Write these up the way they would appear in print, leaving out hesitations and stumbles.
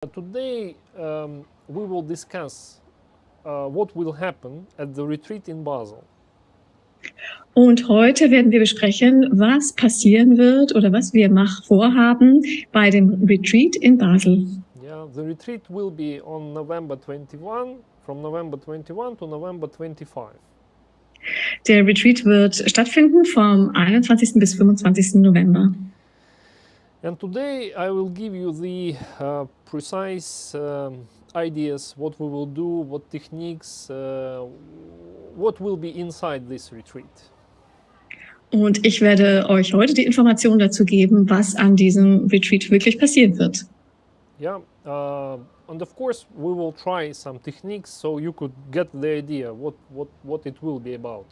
Today we will discuss what will happen at the retreat in Basel. Und heute werden wir besprechen, was passieren wird oder was wir vorhaben bei dem Retreat in Basel. Yeah, the retreat will be on November 21, from November 21 to November 25. Der Retreat wird stattfinden vom 21. bis 25. November. And today I will give you the precise ideas, what we will do, what techniques, what will be inside this retreat. Und ich werde euch heute die Informationen dazu geben, was an diesem Retreat wirklich passieren wird. Yeah, and of course we will try some techniques so you could get the idea what it will be about.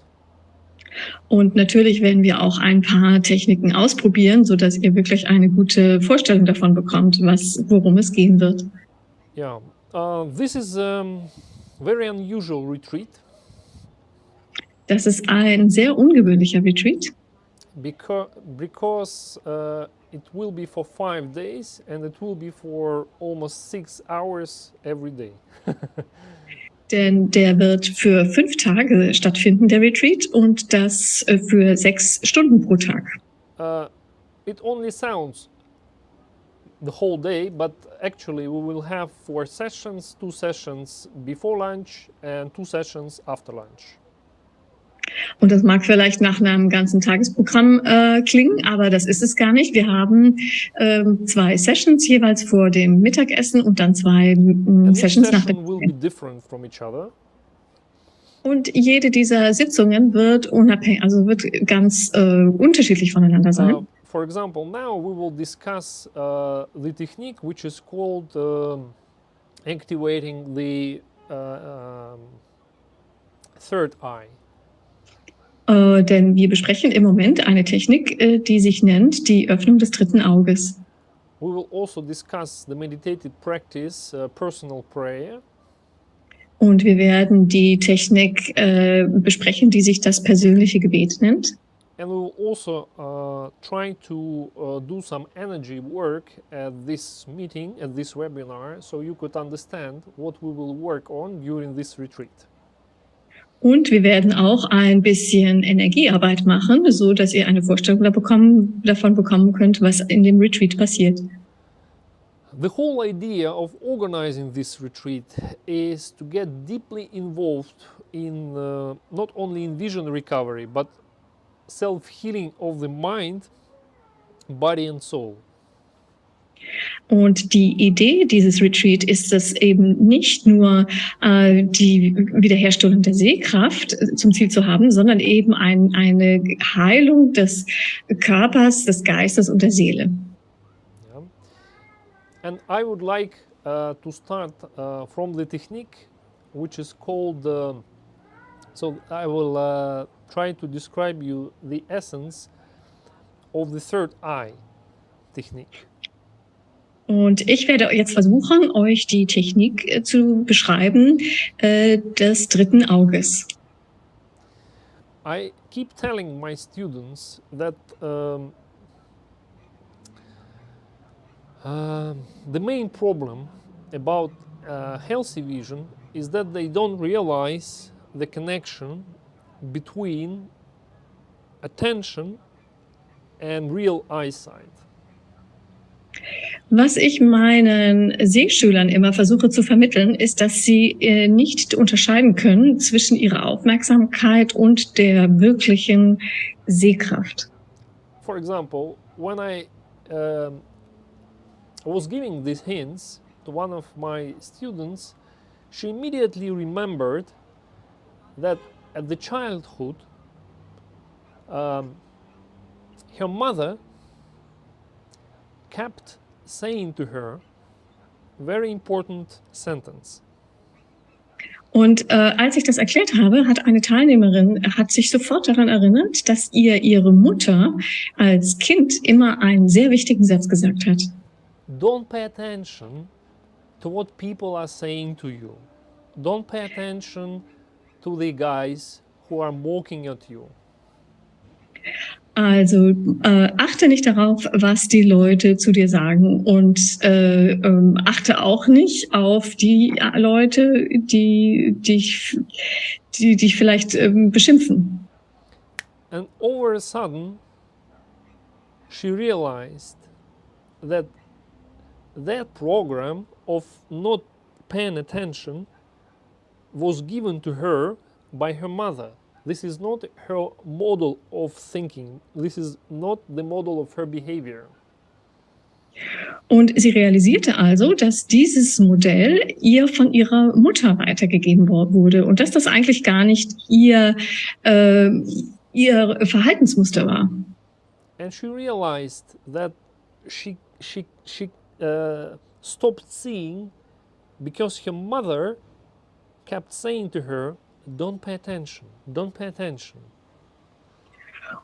Und natürlich werden wir auch ein paar Techniken ausprobieren, sodass ihr wirklich eine gute Vorstellung davon bekommt, worum es gehen wird. Yeah, this is a very unusual retreat. Das ist ein sehr ungewöhnlicher Retreat. Because it will be for 5 days and it will be for almost 6 hours every day. Denn der wird für 5 Tage stattfinden, der Retreat, und das für 6 Stunden pro Tag. It only sounds the whole day, but actually we will have 4 sessions, 2 sessions before lunch and 2 sessions after lunch. Und das mag vielleicht nach einem ganzen Tagesprogramm klingen, aber das ist es gar nicht. Wir haben 2 Sessions jeweils vor dem Mittagessen und dann 2 Sessions nach dem will be different from each other. Und jede dieser Sitzungen wird ganz unterschiedlich voneinander sein. For example, now we will discuss the technique which is called activating the third eye. Denn wir besprechen im Moment eine Technik, die sich nennt die Öffnung des dritten Auges. We will also discuss the meditative practice, personal prayer. Und wir werden die Technik besprechen, die sich das persönliche Gebet nennt. And we will also try to do some energy work at this meeting, at this webinar, so you could understand what we will work on during this retreat. Und wir werden auch ein bisschen Energiearbeit machen, so dass ihr eine Vorstellung davon bekommen könnt, was in dem Retreat passiert. The whole idea of organizing this retreat is to get deeply involved in not only in vision recovery, but self-healing of the mind, body and soul. Und die Idee dieses Retreat ist es eben nicht nur die Wiederherstellung der Sehkraft zum Ziel zu haben, sondern eben eine Heilung des Körpers, des Geistes und der Seele. Yeah. And I would like to start from the technique which is called, so I will try to describe you the essence of the third eye technique. Und ich werde jetzt versuchen, euch die Technik zu beschreiben des dritten Auges. I keep telling my students that the main problem about healthy vision is that they don't realize the connection between attention and real eyesight. Was ich meinen Sehschülern immer versuche zu vermitteln, ist, dass sie nicht unterscheiden können zwischen ihrer Aufmerksamkeit und der wirklichen Sehkraft. For example, when I was giving these hints to one of my students, she immediately remembered that at the childhood, her mother kept saying to her very important sentence. Und als ich das erklärt habe, hat eine Teilnehmerin sich sofort daran erinnert, dass ihre Mutter als Kind immer einen sehr wichtigen Satz gesagt hat. Don't pay attention to what people are saying to you. Don't pay attention to the guys who are mocking at you. Also achte nicht darauf, was die Leute zu dir sagen und achte auch nicht auf die Leute, die dich vielleicht beschimpfen. And all of a sudden, she realized that that program of not paying attention was given to her by her mother. This is not her model of thinking. This is not the model of her behavior. Und sie realisierte also, dass dieses Modell ihr von ihrer Mutter weitergegeben wurde und dass das eigentlich gar nicht ihr Verhaltensmuster war. And she realized that she stopped seeing because her mother kept saying to her, "Don't pay attention, don't pay attention."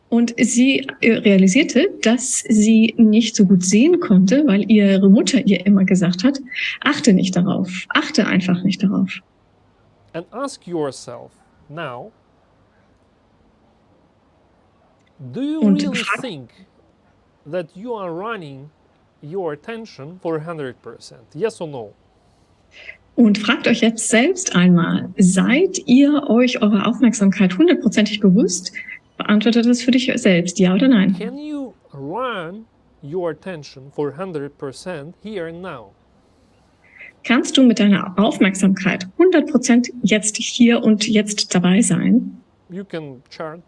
Und sie realisierte, dass sie nicht so gut sehen konnte, weil ihre Mutter ihr immer gesagt hat, achte nicht darauf, achte einfach nicht darauf. And ask yourself now, do you really think that you are running your attention for 100%? Yes or no? Und fragt euch jetzt selbst einmal, seid ihr euch eurer Aufmerksamkeit hundertprozentig bewusst? Beantwortet das für dich selbst, ja oder nein? Can you run your attention for 100% here and now? Kannst du mit deiner Aufmerksamkeit 100% jetzt hier und jetzt dabei sein? You can chart,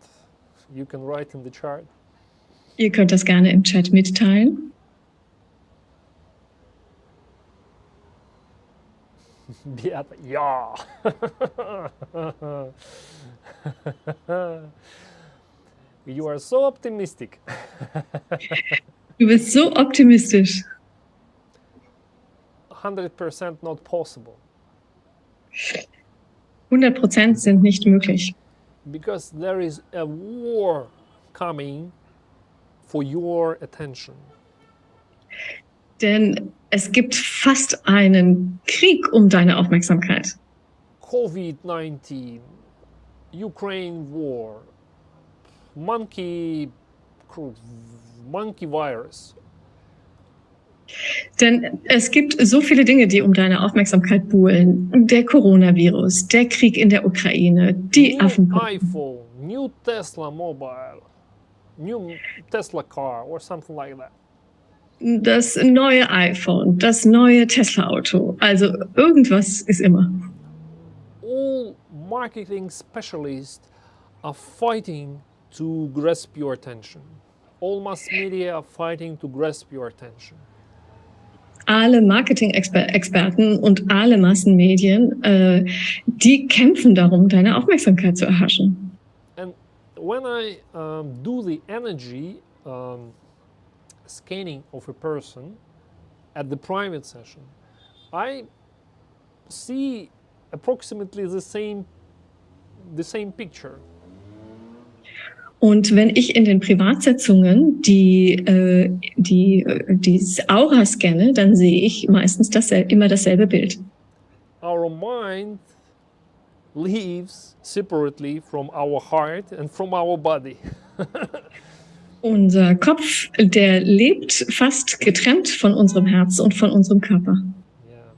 you can write in the chart. Ihr könnt das gerne im Chat mitteilen. Ja. You are so optimistic. Du bist so optimistisch. 100% not possible. 100% sind nicht möglich. Because there is a war coming for your attention. Denn es gibt fast einen Krieg um deine Aufmerksamkeit. COVID-19, Ukraine war, monkey virus. Denn es gibt so viele Dinge, die um deine Aufmerksamkeit buhlen. Der Coronavirus, der Krieg in der Ukraine, die New Affenpocken. iPhone, new Tesla mobile, new Tesla car or something like that. Das neue iPhone, das neue Tesla-Auto. Also irgendwas ist immer. All marketing specialists are fighting to grasp your attention. All mass media are fighting to grasp your attention. Alle Marketing-Experten und alle Massenmedien, die kämpfen darum, deine Aufmerksamkeit zu erhaschen. And when I do the energy scanning of a person at the private session, I see approximately the same picture. Und wenn ich in den Privatsitzungen die Aura scanne, dann sehe ich meistens immer dasselbe Bild. Our mind lives separately from our heart and from our body. Unser Kopf, der lebt fast getrennt von unserem Herz und von unserem Körper. Yeah.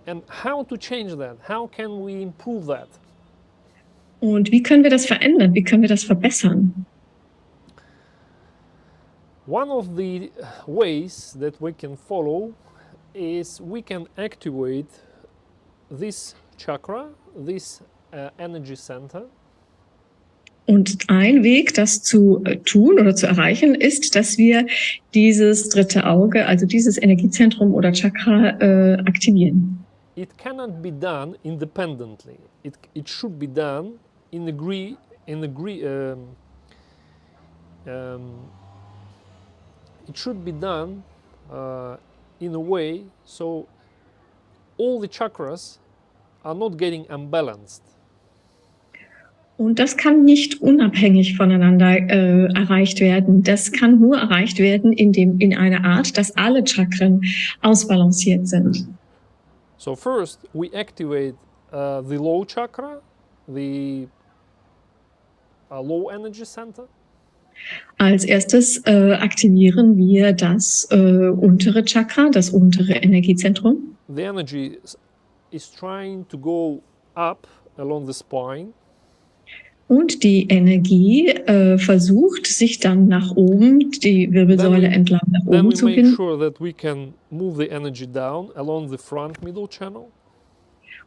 And how to change that? How can we improve that? Und wie können wir das verändern? Wie können wir das verbessern? One of the ways that we can follow is we can activate this chakra, this energy center. Und ein Weg, das zu tun oder zu erreichen, ist, dass wir dieses dritte Auge, also dieses Energiezentrum oder Chakra, aktivieren. It cannot be done independently. It should be done it should be done in a way so all the chakras are not getting unbalanced. Und das kann nicht unabhängig voneinander erreicht werden. Das kann nur erreicht werden in einer Art, dass alle Chakren ausbalanciert sind. So first we activate the low chakra, the low energy center. Als erstes aktivieren wir das untere Chakra, das untere Energiezentrum. The energy is trying to go up along the spine. Und die Energie versucht, sich dann nach oben, die Wirbelsäule entlang nach Then oben we zu make binden. sure that we can move the energy down along the front middle channel.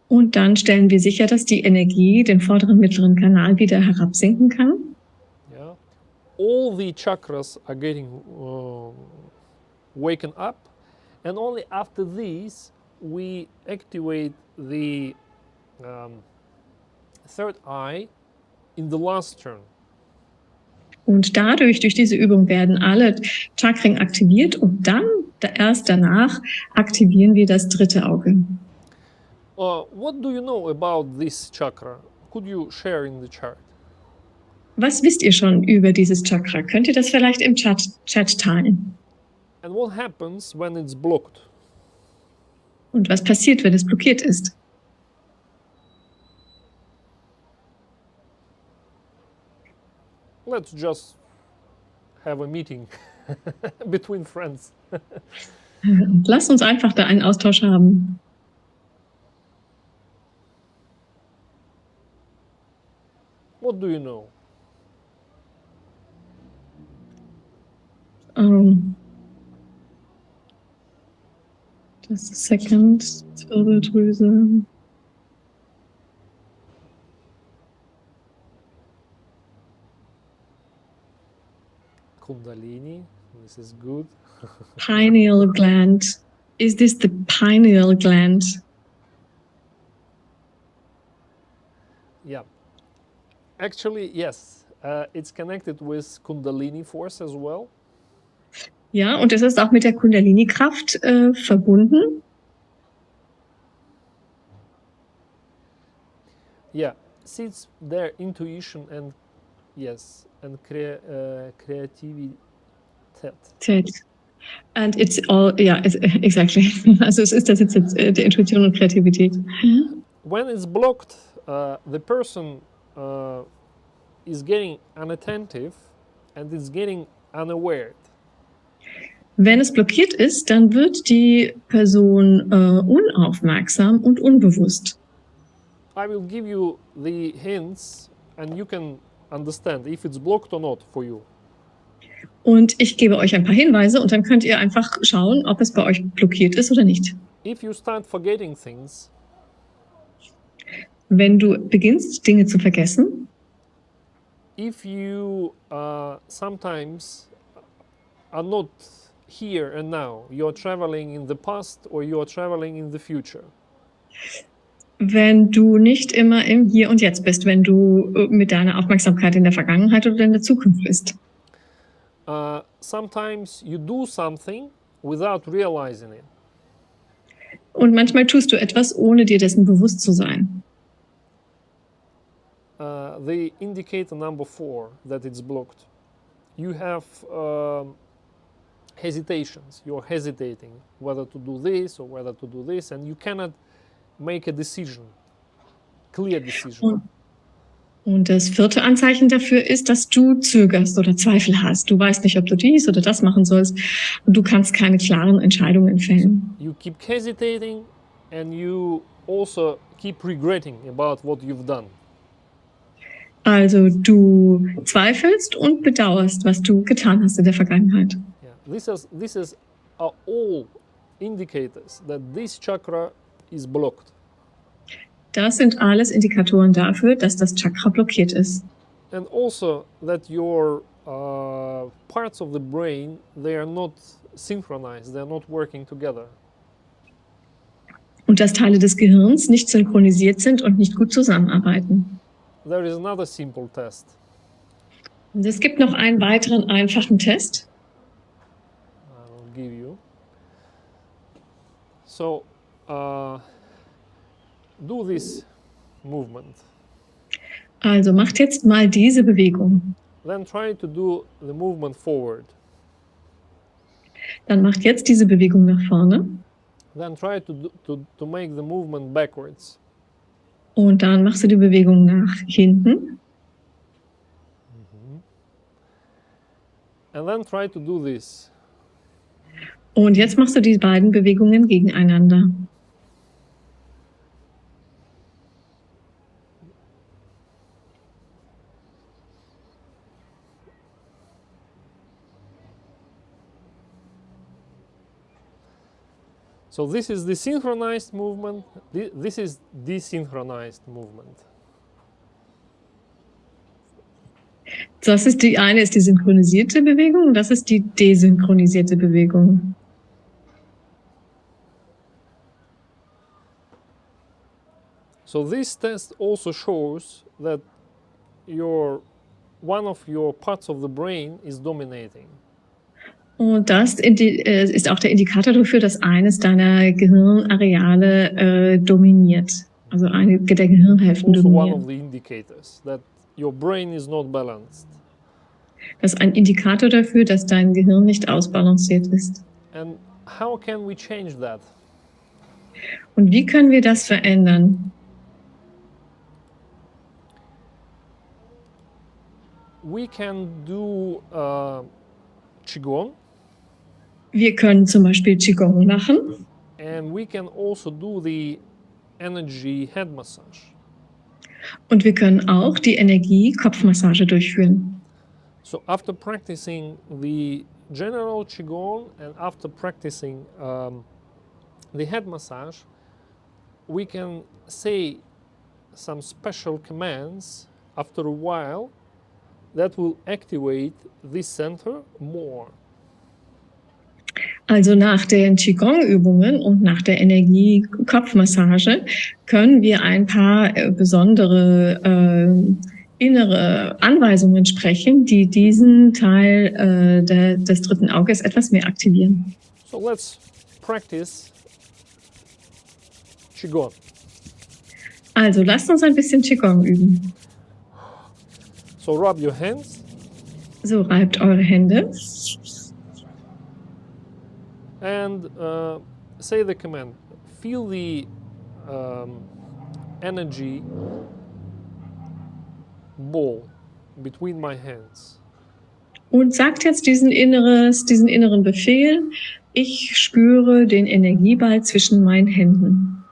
Und dann stellen wir sicher, dass die Energie den vorderen mittleren Kanal wieder herabsinken kann. Yeah. All the chakras are getting waken up, and only after these we activate the third eye in the last turn. Und dadurch, durch diese Übung werden alle Chakren aktiviert und dann, erst danach, aktivieren wir das dritte Auge. What do you know about this chakra? Could you share in the chart? Was wisst ihr schon über dieses Chakra? Könnt ihr das vielleicht im Chat teilen? And what happens when it's blocked? Und was passiert, wenn es blockiert ist? Let's just have a meeting between friends. Lass uns einfach da einen Austausch haben. What do you know? Just a second. Zwirbeldrüse. Kundalini, this is good. Pineal gland. Is this the pineal gland? Yeah. Actually, yes. It's connected with Kundalini force as well. Ja, und es ist auch mit der Kundalini-Kraft verbunden. Yeah, since their intuition and creativity. And it's all, yeah, exactly. Also es ist das jetzt der Intuition und Kreativität. When it's blocked, the person is getting unattentive and is getting unaware. Wenn es blockiert ist, dann wird die Person unaufmerksam und unbewusst. I will give you the hints and you can understand if it's blocked or not for you. Und ich gebe euch ein paar Hinweise und dann könnt ihr einfach schauen, ob es bei euch blockiert ist oder nicht. If you start forgetting things, wenn du beginnst, Dinge zu vergessen, if you sometimes are not here and now, you're traveling in the past or you're traveling in the future. Wenn du nicht immer im Hier und Jetzt bist, wenn du mit deiner Aufmerksamkeit in der Vergangenheit oder in der Zukunft bist. Sometimes you do something without realizing it. Und manchmal tust du etwas, ohne dir dessen bewusst zu sein. The indicator number 4 that it's blocked. You have hesitations. You're hesitating whether to do this or whether to do this, and you cannot make a decision, clear decision. Und das vierte Anzeichen dafür ist, dass du zögerst oder Zweifel hast. Du weißt nicht, ob du dies oder das machen sollst. Und du kannst keine klaren Entscheidungen fällen. So you keep hesitating and you also keep regretting about what you've done. Also du zweifelst und bedauerst, was du getan hast in der Vergangenheit. Yeah. This is all indicators that this chakra is blocked. Das sind alles Indikatoren dafür, dass das Chakra blockiert ist. And also that your parts of the brain, they are not synchronized, they are not working together. Und dass Teile des Gehirns nicht synchronisiert sind und nicht gut zusammenarbeiten. There is another simple test. Und es gibt noch einen weiteren einfachen Test. I will give you. So, do this movement. Also macht jetzt mal diese Bewegung. Then try to do the movement forward. Dann macht jetzt diese Bewegung nach vorne. Then try to make the movement backwards. Und dann machst du die Bewegung nach hinten. And then try to do this. Und jetzt machst du die beiden Bewegungen gegeneinander. So this is the synchronized movement. This is desynchronized movement. Das ist die eine ist die synchronisierte Bewegung und das ist die desynchronisierte Bewegung. So this test also shows that one of your parts of the brain is dominating. Und das ist auch der Indikator dafür, dass eines deiner Gehirnareale dominiert. Also eine der Gehirnhälften Also one dominiert. of the indicators that your brain is not balanced. Das ist ein Indikator dafür, dass dein Gehirn nicht ausbalanciert ist. And how can we change that? Und wie können wir das verändern? We can do Qigong. Wir können zum Beispiel Qigong machen. And we can also do the energy head massage. Und wir können auch die Energie-Kopfmassage durchführen. So after practicing the general Qigong and after practicing the head massage, we can say some special commands after a while that will activate this center more. Also nach den Qigong-Übungen und nach der Energie-Kopfmassage können wir ein paar besondere innere Anweisungen sprechen, die diesen Teil des dritten Auges etwas mehr aktivieren. So let's practice Qigong. Also lasst uns ein bisschen Qigong üben. So rub your hands. So reibt eure Hände. And say the command. Feel the energy ball between my hands. Und sagt jetzt diesen inneren Befehl. Ich spüre den Energieball zwischen meinen Händen.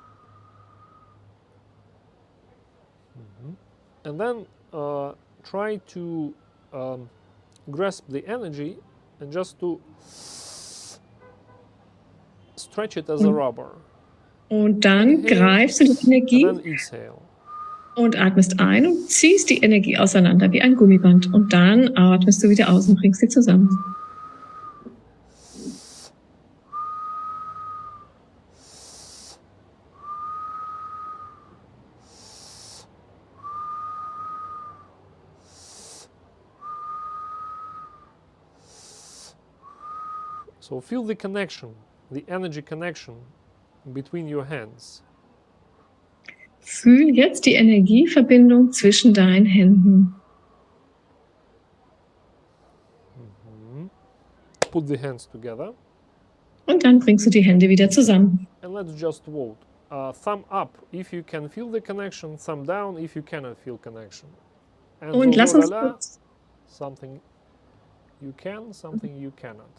And then try to grasp the energy and just to stretch it as a rubber. Und dann greifst du die Energie And then exhale. und atmest ein und ziehst die Energie auseinander wie ein Gummiband. Und dann atmest du wieder aus und bringst sie zusammen. So feel the connection, the energy connection between your hands. Fühl jetzt die Energieverbindung zwischen deinen Händen. Put the hands together. Und dann bringst du die Hände wieder zusammen. And let's just vote. Thumb up if you can feel the connection, thumb down if you cannot feel connection. And Und lass uns something you can, something you cannot.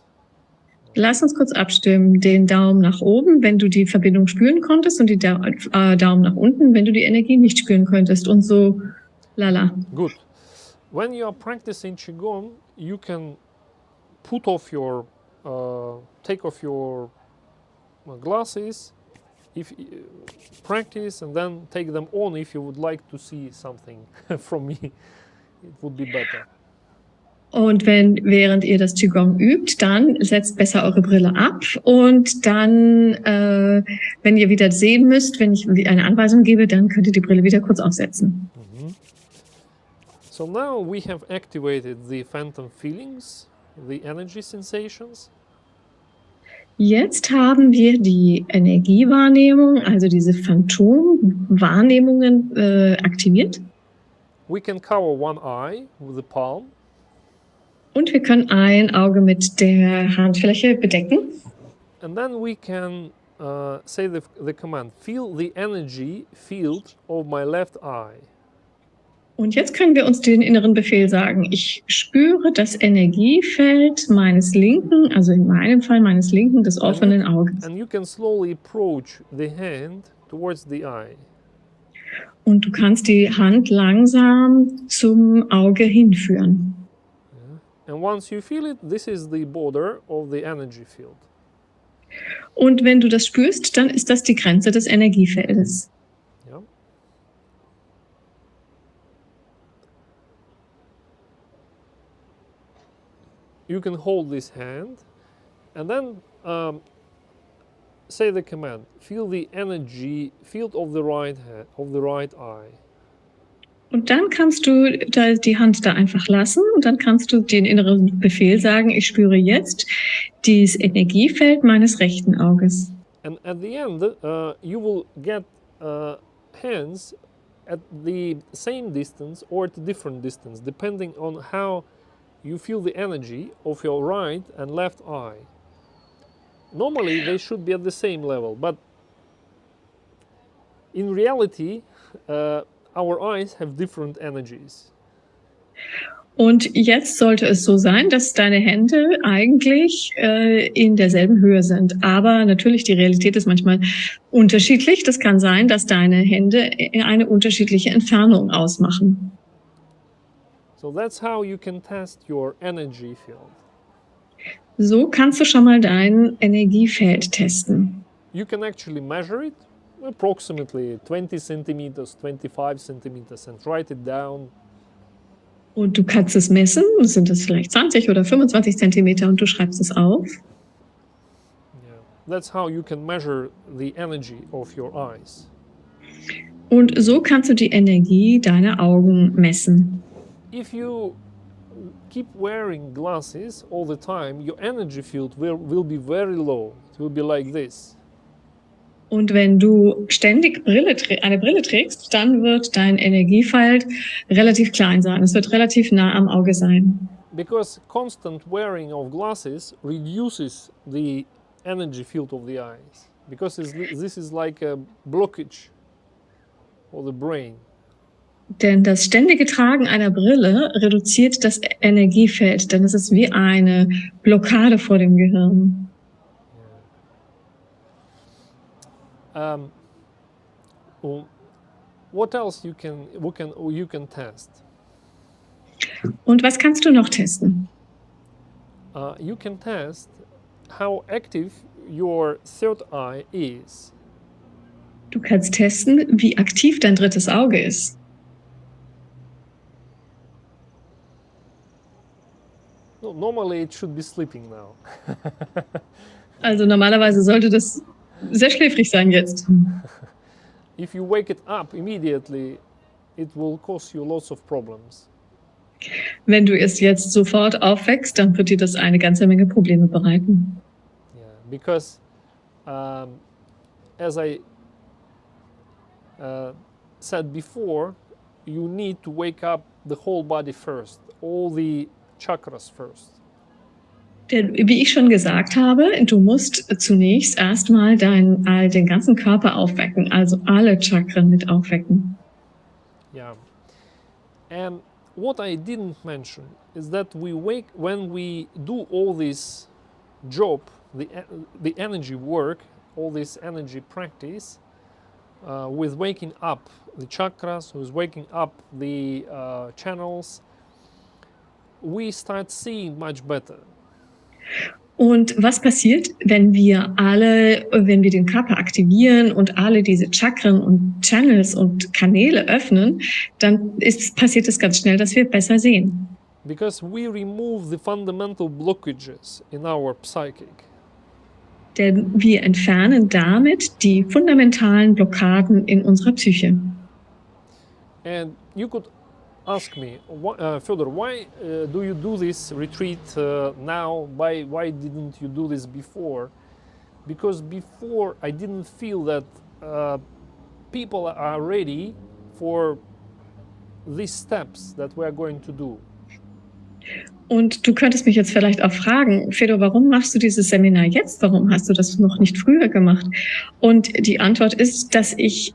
Lass uns kurz abstimmen. Den Daumen nach oben, wenn du die Verbindung spüren konntest, und die Daumen nach unten, wenn du die Energie nicht spüren konntest. Und so, lala. Good. When you are practicing Qigong, you can put off your, take off your glasses, practice, and then take them on if you would like to see something from me. It would be better. Und während ihr das Qigong übt, dann setzt besser eure Brille ab und dann, wenn ihr wieder sehen müsst, wenn ich eine Anweisung gebe, dann könnt ihr die Brille wieder kurz aufsetzen. So now we have activated the phantom feelings, the energy sensations. Jetzt haben wir die Energiewahrnehmung, also diese Phantomwahrnehmungen aktiviert. We can cover one eye with the palm. Und wir können ein Auge mit der Handfläche bedecken. And then we can say the command, feel the energy field of my left eye. Und jetzt können wir uns den inneren Befehl sagen. Ich spüre das Energiefeld meines linken, also in meinem Fall meines linken, des offenen Auges. And you can slowly approach the hand towards the eye. Und du kannst die Hand langsam zum Auge hinführen. And once you feel it, this is the border of the energy field. Und wenn du das spürst, dann ist das die Grenze des Energiefeldes. Yeah. You can hold this hand and then say the command. Feel the energy field of the right hand, of the right eye. Und dann kannst du die Hand da einfach lassen und dann kannst du den inneren Befehl sagen, ich spüre jetzt dieses Energiefeld meines rechten Auges. And at the end, you will get hands at the same distance or at a different distance, depending on how you feel the energy of your right and left eye. Normally, they should be at the same level, but in reality, our eyes have different energies. Und jetzt sollte es so sein, dass deine Hände eigentlich in derselben Höhe sind. Aber natürlich, die Realität ist manchmal unterschiedlich. Das kann sein, dass deine Hände eine unterschiedliche Entfernung ausmachen. So that's how you can test your energy field. So kannst du schon mal dein Energiefeld testen. You can actually measure it, approximately 20 centimeters, 25 centimeters, and write it down. Und du kannst es messen, sind es vielleicht 20 oder 25 Zentimeter und du schreibst es auf. Yeah. That's how you can measure the energy of your eyes. Und so kannst du die Energie deiner Augen messen. If you keep wearing glasses all the time, your energy field will be very low. It will be like this. Und wenn du ständig eine Brille trägst, dann wird dein Energiefeld relativ klein sein. Es wird relativ nah am Auge sein. Because constant wearing of glasses reduces the energy field of the eyes. Because this is like a blockage for the brain. Denn das ständige Tragen einer Brille reduziert das Energiefeld, denn es ist wie eine Blockade vor dem Gehirn. What else you can test? Und was kannst du noch testen? You can test how active your third eye is. Du kannst testen, wie aktiv dein drittes Auge ist. No, normally it should be sleeping now. Also normalerweise sollte das sehr schläfrig sein jetzt. If you wake it up immediately, it will cause you lots of problems. Wenn du es jetzt sofort aufwächst, dann wird dir das eine ganze Menge Probleme bereiten. Yeah, because as I said before, you need to wake up the whole body first, all the chakras first. Denn, wie ich schon gesagt habe, du musst zunächst erstmal den ganzen Körper aufwecken, also alle Chakren mit aufwecken. Yeah. And what I didn't mention is that when we do all this job, the energy work, all this energy practice, with waking up the chakras, with waking up the channels, we start seeing much better. Und was passiert, wenn wir den Körper aktivieren und alle diese Chakren und Channels und Kanäle öffnen, dann passiert es ganz schnell, dass wir besser sehen. Because we remove the fundamental blockages in our psychic. Denn wir entfernen damit die fundamentalen Blockaden in unserer Psyche. And you could ask me, Fyodor, why do you do this retreat now? Why didn't you do this before? Because before I didn't feel that people are ready for these steps that we are going to do. Und du könntest mich jetzt vielleicht auch fragen, Fedor, warum machst du dieses Seminar jetzt? Warum hast du das noch nicht früher gemacht? Und die Antwort ist, dass ich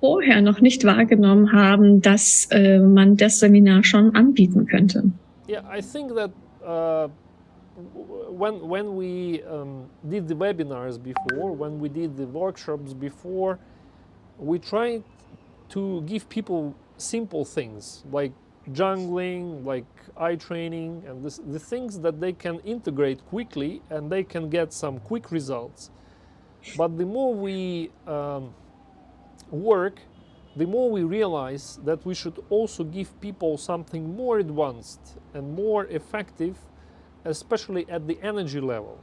vorher noch nicht wahrgenommen haben, dass man das Seminar schon anbieten könnte. Yeah, I think that when we did the webinars before, when we did the workshops before, we tried to give people simple things like jungling, like eye training, and the things that they can integrate quickly and they can get some quick results. But the more we work, the more we realize that we should also give people something more advanced and more effective, especially at the energy level.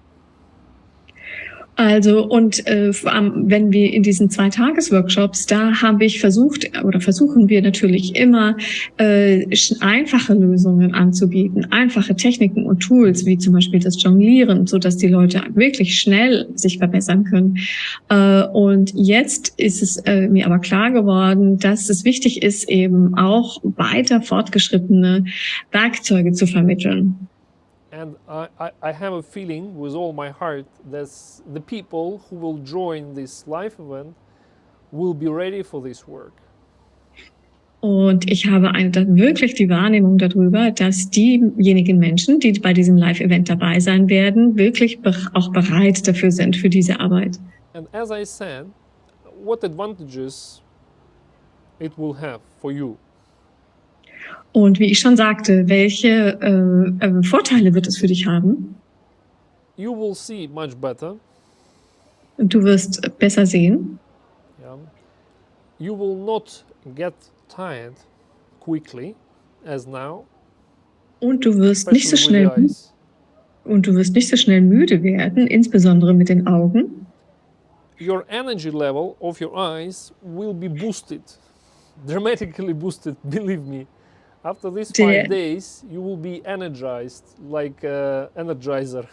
Also, und wenn wir in diesen 2-Tages-Workshops, da habe ich versucht oder versuchen wir natürlich immer, einfache Lösungen anzubieten, einfache Techniken und Tools, wie zum Beispiel das Jonglieren, so dass die Leute wirklich schnell sich verbessern können. Und jetzt ist es mir aber klar geworden, dass es wichtig ist, eben auch weiter fortgeschrittene Werkzeuge zu vermitteln. And I have a feeling with all my heart that the people who will join this live event will be ready for this work. Und ich habe wirklich die Wahrnehmung darüber, dass diejenigen Menschen, die bei diesem Live-Event dabei sein werden, wirklich auch bereit dafür sind, für diese Arbeit. And as I said, what advantages it will have for you? Und wie ich schon sagte, welche Vorteile wird es für dich haben? You will see much better. Du wirst besser sehen. Yeah. You will not get tired quickly as now. Und du wirst nicht so schnell müde werden, insbesondere mit den Augen. Your energy level of your eyes will be boosted, dramatically boosted, believe me. After these 5 days, you will be energized like Energizer.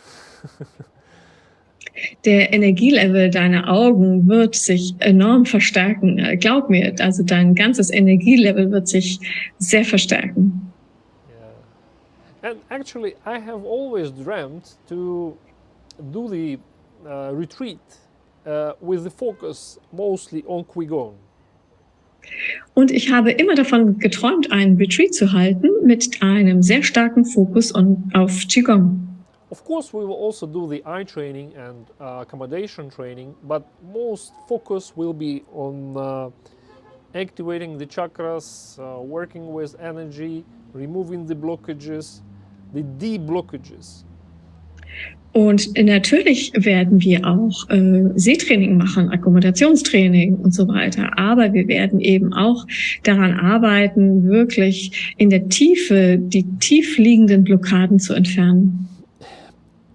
Der Energielevel deiner Augen wird sich enorm verstärken. Glaub mir, also dein ganzes Energielevel wird sich sehr verstärken. Yeah. And actually, I have always dreamt to do the retreat with the focus mostly on Qigong. Und ich habe immer davon geträumt, einen Retreat zu halten mit einem sehr starken Fokus auf Qigong. Of course, we will also do the eye training and accommodation training, but most focus will be on activating the chakras, working with energy, removing the blockages, the de-blockages. Und natürlich werden wir auch Sehtraining machen, Akkommodationstraining und so weiter. Aber wir werden eben auch daran arbeiten, wirklich in der Tiefe die tief liegenden Blockaden zu entfernen.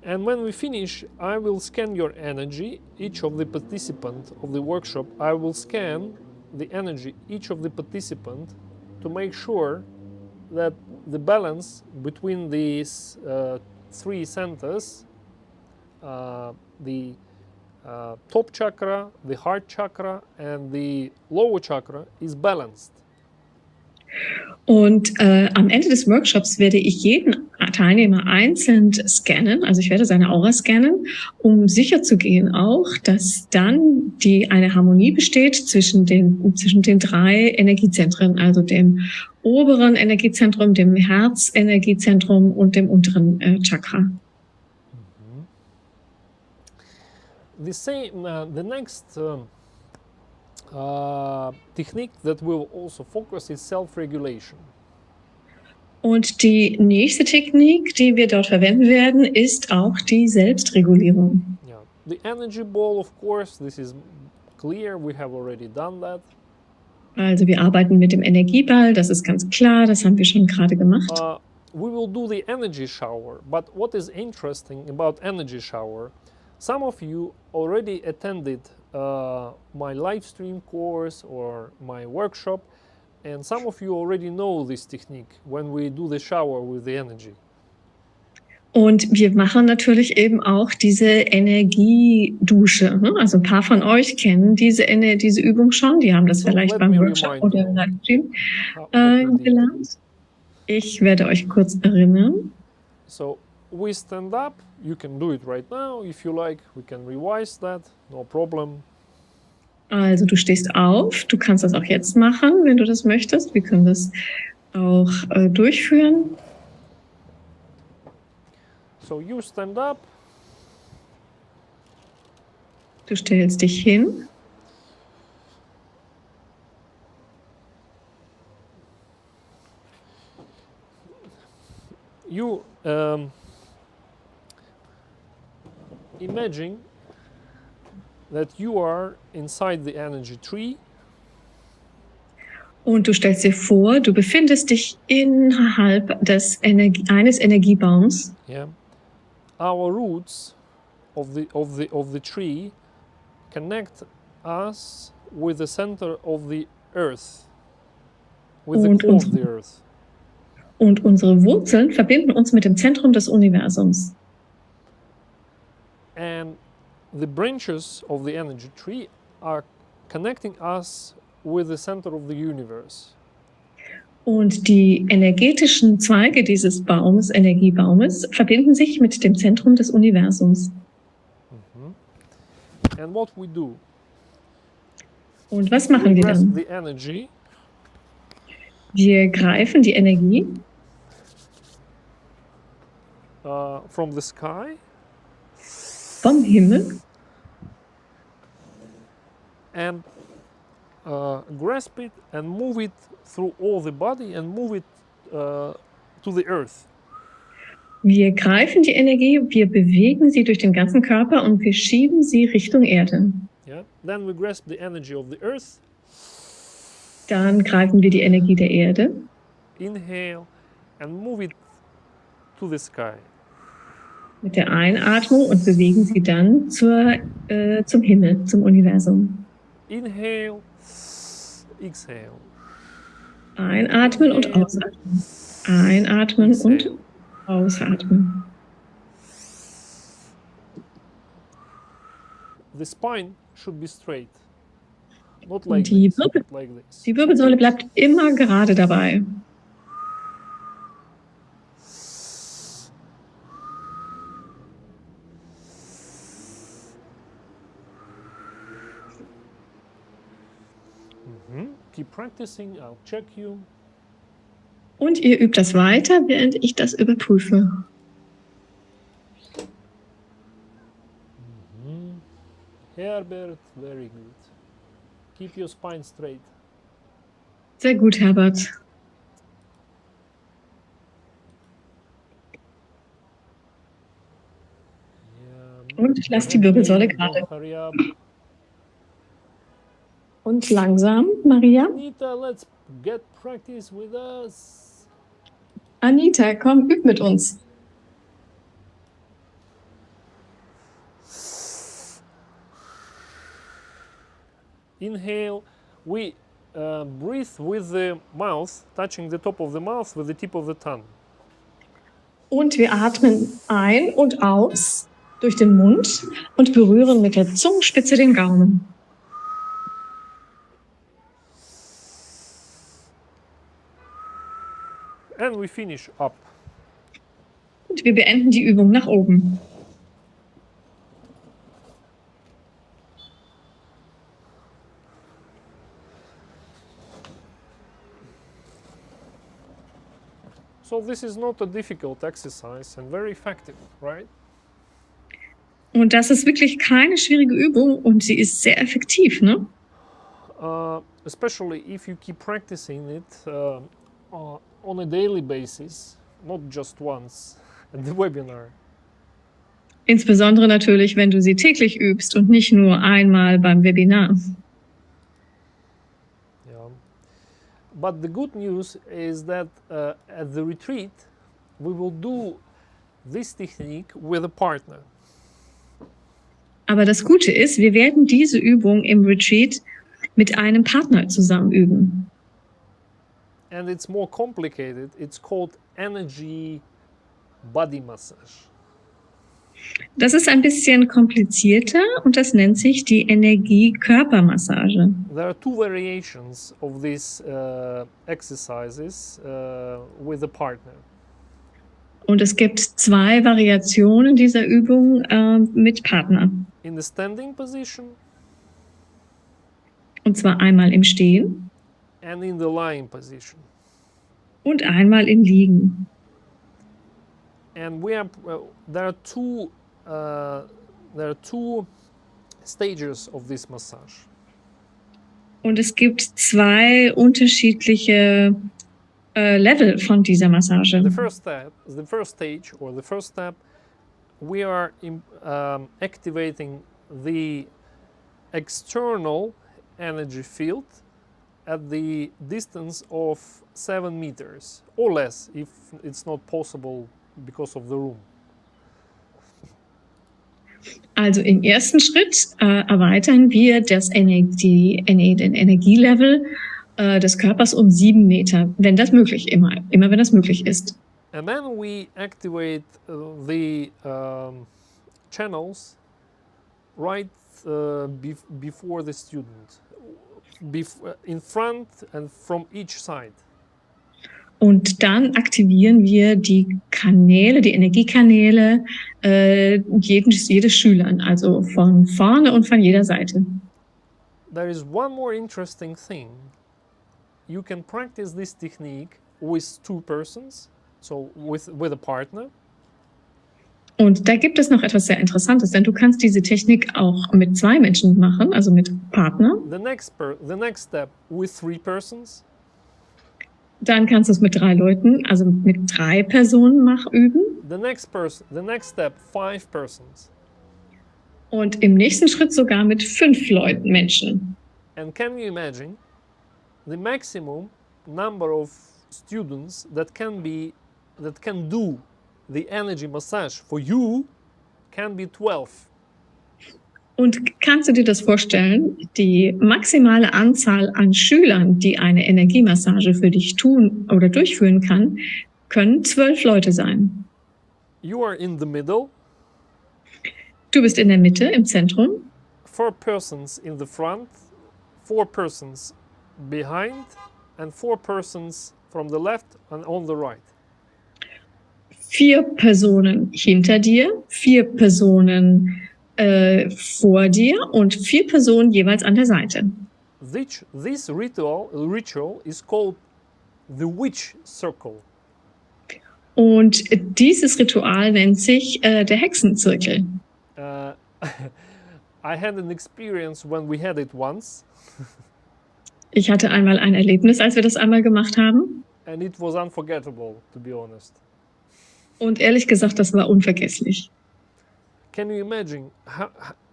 And when we finish, I will scan your energy, each of the participants of the workshop. I will scan the energy, each of the participants, to make sure that the balance between these 3 centers, the top chakra, the heart chakra, and the lower chakra, is balanced. Und am Ende des Workshops werde ich jeden Teilnehmer einzeln scannen, also ich werde seine Aura scannen, um sicherzugehen auch, dass dann eine Harmonie besteht zwischen den 3 Energiezentren, also dem oberen Energiezentrum, dem Herzenergiezentrum und dem unteren Chakra. The next technique that will also focus is self-regulation. Und die nächste Technik, die wir dort verwenden werden, ist auch die Selbstregulierung. Yeah. The energy ball, of course, this is clear. We have already done that. Also wir arbeiten mit dem Energieball, das ist ganz klar, das haben wir schon gerade gemacht. We will do the energy shower, but what is interesting about energy shower, some of you already attended my live stream course or my workshop, and some of you already know this technique when we do the shower with the energy. Und wir machen natürlich eben auch diese Energiedusche. Also ein paar von euch kennen diese Übung schon. Die haben das vielleicht beim Workshop oder im Livestream gelernt. Ich werde euch kurz erinnern. So we stand up. You can do it right now if you like. We can revise that. No problem. Also du stehst auf, du kannst das auch jetzt machen, wenn du das möchtest. Wir können das auch durchführen. So you stand up. Du stellst dich hin. You imagine that you are inside the energy tree. Und du stellst dir vor, du befindest dich innerhalb eines Energiebaums. Yeah. Our roots of the tree connect us with the center of the earth, with the core of the earth. Und unsere Wurzeln verbinden uns mit dem Zentrum des Universums. And the branches of the energy tree are connecting us with the center of the universe. Und die energetischen Zweige dieses Energiebaumes, verbinden sich mit dem Zentrum des Universums. And what we do? Und was machen wir dann? The energy. Wir greifen die Energie from the sky. Vom Himmel. And grasp it and move it through all the body and move it to the earth. Wir greifen die Energie, wir bewegen sie durch den ganzen Körper und wir schieben sie Richtung Erde. Yeah. Then we grasp the energy of the earth. Dann greifen wir die Energie der Erde. Inhale and move it to the sky. Mit der Einatmung und bewegen sie dann zum Himmel, zum Universum. Inhale, exhale. Einatmen und ausatmen. Einatmen und ausatmen. The spine should be straight. Not like Und die Wirbelsäule bleibt immer gerade dabei. Keep practicing, I'll check you. Und ihr übt das weiter, während ich das überprüfe. Herbert, very good. Keep your spine straight. Sehr gut, Herbert. Und lass die Wirbelsäule gerade. Und langsam, Maria. Anita, let's get practice with us. Anita, komm, üb mit uns. Inhale, we breathe with the mouth, touching the top of the mouth with the tip of the tongue. Und wir atmen ein und aus durch den Mund und berühren mit der Zungenspitze den Gaumen. And we finish up. Und wir beenden die Übung nach oben. So this is not a difficult exercise and very effective, right? Und das ist wirklich keine schwierige Übung und sie ist sehr effektiv, ne? Especially if you keep practicing it on a daily basis, not just once at the webinar. Insbesondere natürlich, wenn du sie täglich übst und nicht nur einmal beim Webinar. Yeah. But the good news is that at the retreat we will do this technique with a partner. Aber das Gute ist, wir werden diese Übung im Retreat mit einem Partner zusammen üben. And it's more complicated. It's called energy body massage. Das ist ein bisschen komplizierter und das nennt sich die Energie-Körpermassage. There are two variations of these exercises with a partner. Und es gibt zwei Variationen dieser Übung mit Partner. In the standing position. Und zwar einmal im Stehen and in the lying position. und einmal im Liegen. And there are two stages of this massage. Und es gibt zwei unterschiedliche Level von dieser Massage. The first stage, or the first step, we are activating the external energy field at the distance of 7 meters or less, if it's not possible because of the room. Also im ersten Schritt erweitern wir den Energielevel des Körpers um 7 Meter, wenn das möglich immer wenn das möglich ist. And then we activate the channels right before the student, in front and from each side. Und dann aktivieren wir die Kanäle, die Energiekanäle jedes Schülern, also von vorne und von jeder Seite. There is one more interesting thing. You can practice this technique with 2 persons, so with a partner. Und da gibt es noch etwas sehr Interessantes, denn du kannst diese Technik auch mit 2 Menschen machen, also mit Partner. The next step with 3 persons. Dann kannst du es mit 3 Leuten, also mit 3 Personen üben. The next step 5 persons. Und im nächsten Schritt sogar mit 5 Menschen. And can you imagine the maximum number of students that can do the energy massage for you can be 12. Und kannst du dir das vorstellen? Die maximale Anzahl an Schülern, die eine Energiemassage für dich tun oder durchführen können 12 Leute sein. You are in the middle. Du bist in der Mitte, im Zentrum. 4 persons in the front, 4 persons behind, and 4 persons from the left and on the right. 4 Personen hinter dir, 4 Personen vor dir und 4 Personen jeweils an der Seite. This ritual is called the witch circle. Und dieses Ritual nennt sich der Hexenzirkel. I had an experience when we had it once. Ich hatte einmal ein Erlebnis, als wir das einmal gemacht haben. And it was unforgettable, to be honest. Und ehrlich gesagt, das war unvergesslich. Can you imagine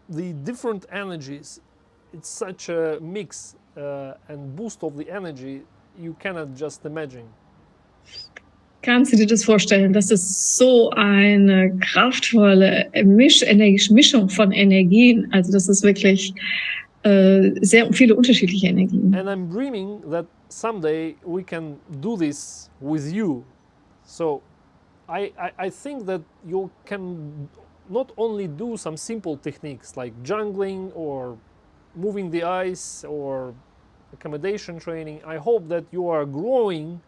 the different energies? It's such a mix and boost of the energy you cannot just imagine. Kannst du dir das vorstellen? Das ist so eine kraftvolle Mischung von Energien. Also das ist wirklich sehr viele unterschiedliche Energien. And I'm dreaming that someday we can do this with you. So I think that you can not only do some simple techniques like jungling or moving the eyes or accommodation training. I hope that you are growing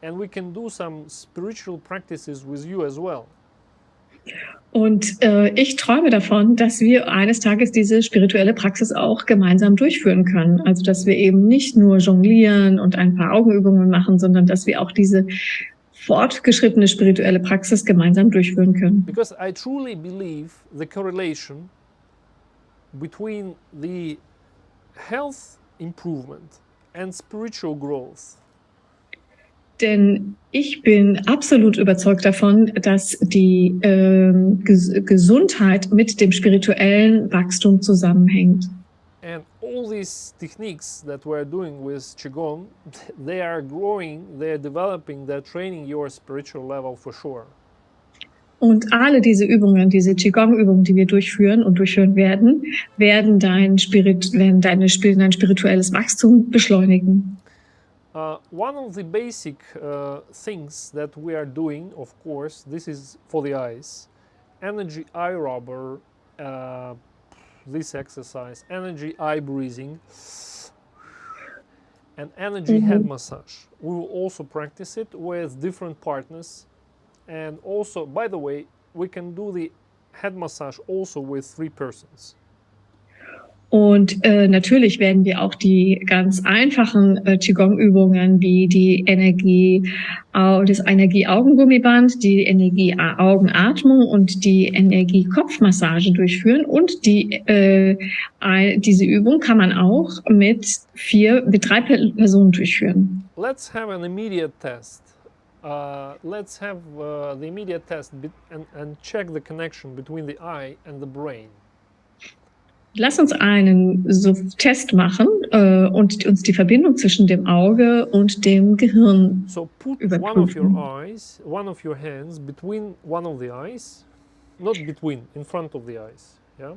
and we can do some spiritual practices with you as well. Und ich träume davon, dass wir eines Tages diese spirituelle Praxis auch gemeinsam durchführen können. Also dass wir eben nicht nur jonglieren und ein paar Augenübungen machen, sondern dass wir auch diese fortgeschrittene spirituelle Praxis gemeinsam durchführen können. Because I truly believe the correlation between the health improvement and spiritual growth. Denn ich bin absolut überzeugt davon, dass die Gesundheit mit dem spirituellen Wachstum zusammenhängt. And all these techniques that we're doing with Qigong, they are growing, they are developing, they're training your spiritual level for sure. Und alle diese Übungen, diese Qigong-Übungen, die wir durchführen und durchführen werden dein spirituelles Wachstum beschleunigen. One of the basic things that we are doing, of course, this is for the eyes, energy eye rubber, this exercise, energy eye breathing, and energy head massage. We will also practice it with different partners. And also, by the way, we can do the head massage also with 3 persons. Und natürlich werden wir auch die ganz einfachen Qigong-Übungen wie die das Energie-Augengummiband, die Energie-Augenatmung und die Energie-Kopfmassage durchführen. Und diese Übung kann man auch mit 3 Personen durchführen. Let's have an immediate test. Let's have the immediate test and check the connection between the eye and the brain. Lass uns einen Test machen und uns die Verbindung zwischen dem Auge und dem Gehirn So put überprüfen. one of your hands between one of the eyes, not between, in front of the eyes. Yeah.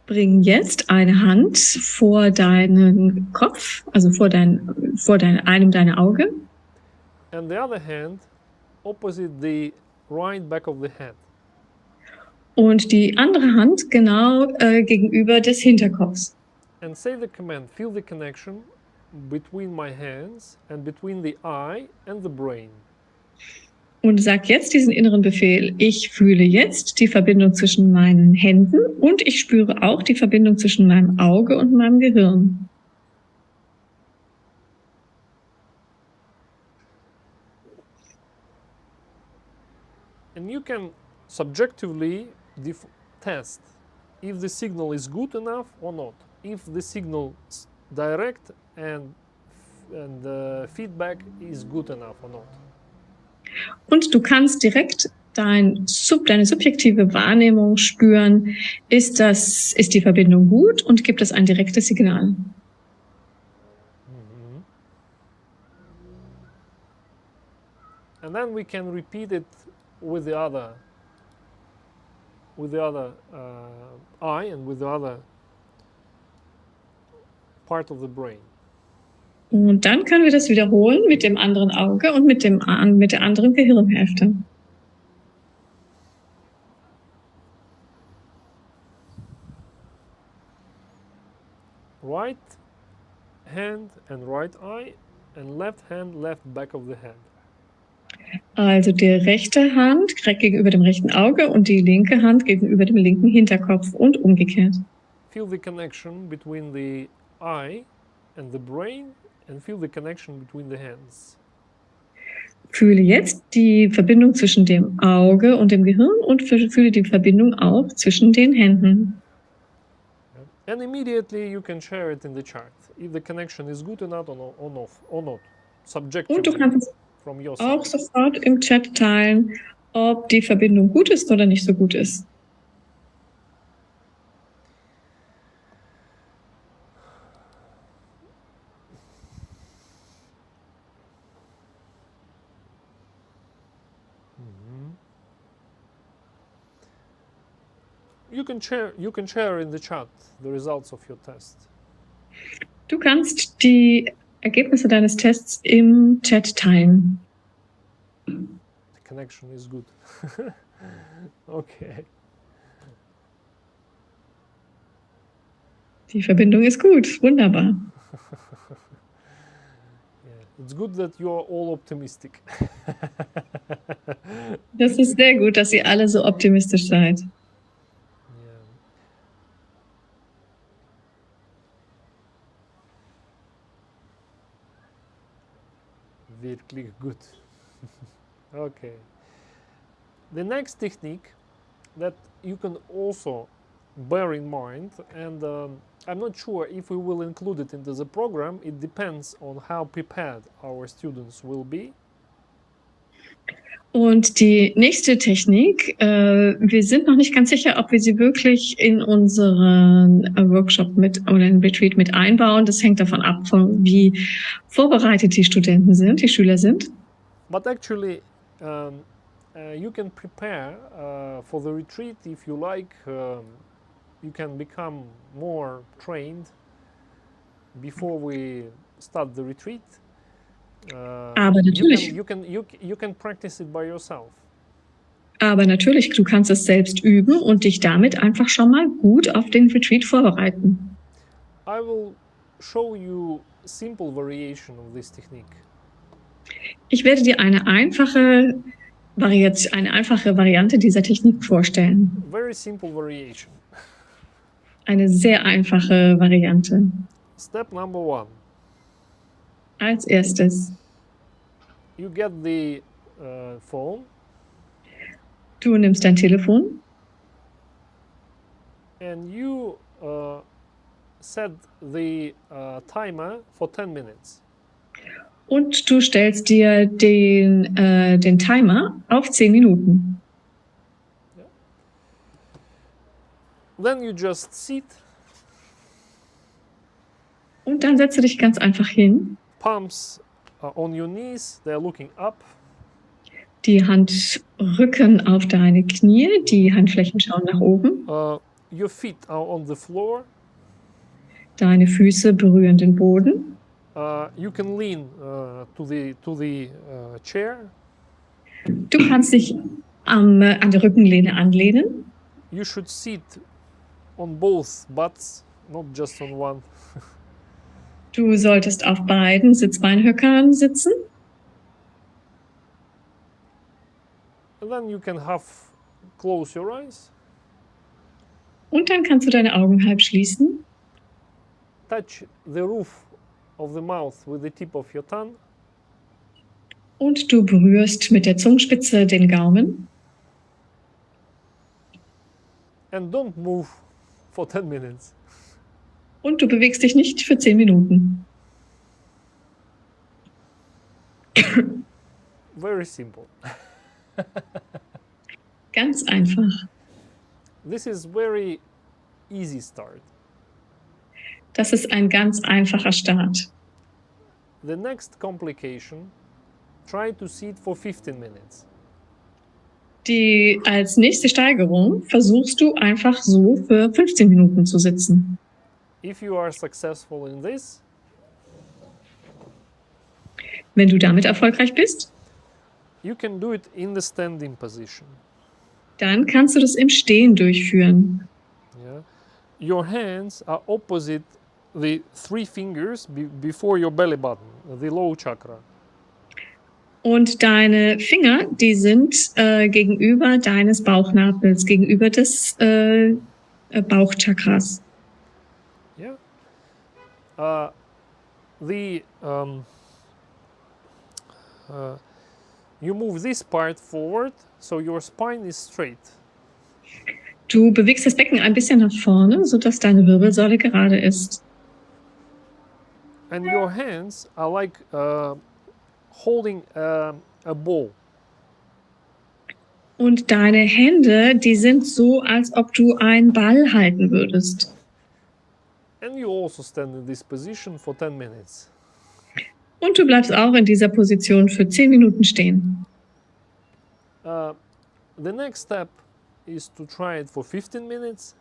Bring jetzt eine Hand vor deinen Kopf, also vor einem deiner Augen. And the other hand opposite the right back of the head. Und die andere Hand genau gegenüber des Hinterkopfs. And say the command, feel the connection between my hands and between the eye and the brain. Und sag jetzt diesen inneren Befehl, ich fühle jetzt die Verbindung zwischen meinen Händen und ich spüre auch die Verbindung zwischen meinem Auge und meinem Gehirn. And you can subjectively test if the signal is good enough or not. If the signal direct and feedback is good enough or not. Und du kannst direkt deine subjektive Wahrnehmung spüren, ist die Verbindung gut und gibt es ein direktes Signal. And then we can repeat it with the other eye and with the other part of the brain. Und dann können wir das wiederholen mit dem anderen Auge und mit der anderen Gehirnhälfte. Right hand and right eye and left hand, left back of the head. Also die rechte Hand gegenüber dem rechten Auge und die linke Hand gegenüber dem linken Hinterkopf und umgekehrt. Feel the connection between the eye and the brain and feel the connection between the hands. Fühle jetzt die Verbindung zwischen dem Auge und dem Gehirn und fühle die Verbindung auch zwischen den Händen. And immediately you can share it in the chart if the connection is good enough or not. Subjectively. Und du kannst es auch sofort im Chat teilen, ob die Verbindung gut ist oder nicht so gut ist. You can share in the chat the results of your test. Du kannst die Ergebnisse deines Tests im Chat teilen. The connection is good. Okay. Die Verbindung ist gut, wunderbar. Yeah, it's good that you are all optimistic. Das ist sehr gut, dass ihr alle so optimistisch seid. Wirklich gut. Okay. The next technique that you can also bear in mind, and I'm not sure if we will include it into the program. It depends on how prepared our students will be. Und die nächste Technik, wir sind noch nicht ganz sicher, ob wir sie wirklich in unseren Workshop oder in Retreat mit einbauen. Das hängt davon ab, wie vorbereitet die Studenten sind, die Schüler sind. But actually, you can prepare for the retreat if you like. You can become more trained before we start the retreat. Aber natürlich. You can practice it by yourself. Aber natürlich, du kannst es selbst üben und dich damit einfach schon mal gut auf den Retreat vorbereiten. I will show you simple variation of this technique. Ich werde dir eine einfache Variante dieser Technik vorstellen. Very simple variation. Eine sehr einfache Variante. Step number 1. Als erstes, You get the phone du nimmst dein Telefon and you set the timer for 10 minutes. und du stellst dir den Timer auf 10 Minuten. Then you just sit, Und dann setzt du dich ganz einfach hin, palms on your knees, they're looking up. die Handrücken auf deine Knie, die Handflächen schauen nach oben, Your feet are on the floor. deine Füße berühren den Boden. You can lean to the chair. Du kannst dich an der Rückenlehne anlehnen. You should sit on both butts, not just on one. Du solltest auf beiden Sitzbeinhöckern sitzen. And then you can close your eyes, Und dann kannst du deine Augen halb schließen touch the roof of the mouth with the tip of your tongue, und du berührst mit der Zungenspitze den Gaumen and don't move for 10 minutes. und du bewegst dich nicht für 10 Minuten. Very simple. Ganz einfach. This is very easy start. Das ist ein ganz einfacher Start. The next complication, try to sit for 15 minutes. Als nächste Steigerung versuchst du einfach so für 15 Minuten zu sitzen. If you are successful in this, Wenn du damit erfolgreich bist, you can do it in the standing position. dann kannst du das im Stehen durchführen. Yeah? Your hands are opposite the 3 fingers before your belly button, the low chakra. Und deine Finger, die sind gegenüber deines Bauchnabels, gegenüber des Bauchchakras. Yeah. You move this part forward, so your spine is straight. Du bewegst das Becken ein bisschen nach vorne, sodass deine Wirbelsäule gerade ist. And your hands are like holding a ball. Und deine Hände, die sind so, als ob du einen Ball halten würdest. And you also stand in this position for 10 minutes. Und du bleibst auch in dieser Position für 10 Minuten stehen. The next step is to try it for 15 minutes.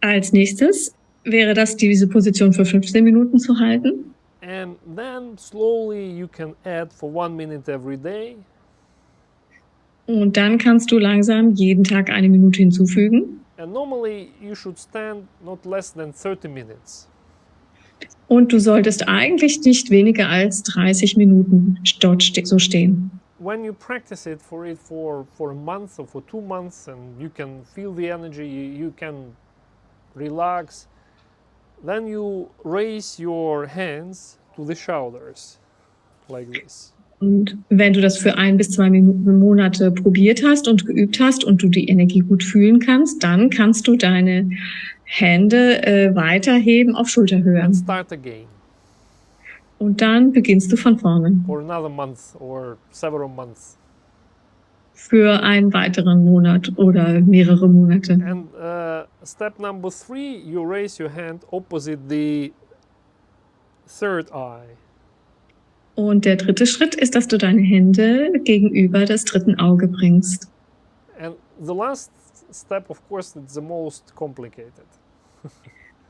Als nächstes wäre das, diese Position für 15 Minuten zu halten. And then slowly you can add for 1 minute every day. Und dann kannst du langsam jeden Tag 1 Minute hinzufügen. And normally you should stand not less than 30 minutes. Und du solltest eigentlich nicht weniger als 30 Minuten dort so stehen. When you practice it for a month or for 2 months and you can feel the energy, you can relax, then you raise your hands to the shoulders like this. Und wenn du das für 1 bis 2 Monate probiert hast und geübt hast und du die Energie gut fühlen kannst, dann kannst du deine Hände weiterheben auf Schulterhöhe. And start again Und dann beginnst du von vorne. for another month or several months. Für einen weiteren Monat oder mehrere Monate. And step number 3, you raise your hand opposite the third eye. Und der dritte Schritt ist, dass du deine Hände gegenüber das dritten Auge bringst. And the last step, of course, is the most complicated.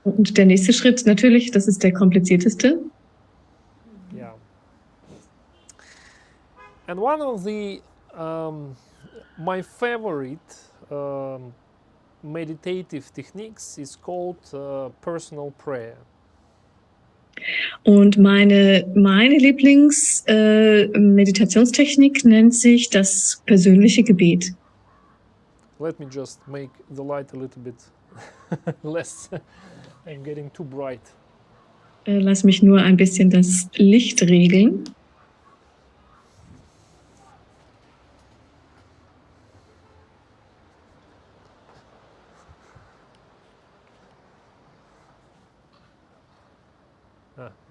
Und der nächste Schritt, natürlich, das ist der komplizierteste. Yeah. And one of the my favorite meditative techniques is called personal prayer. Und meine Lieblings-Meditationstechnik nennt sich das persönliche Gebet. Let me just make the light a little bit less. I'm getting too bright. Lass mich nur ein bisschen das Licht regeln.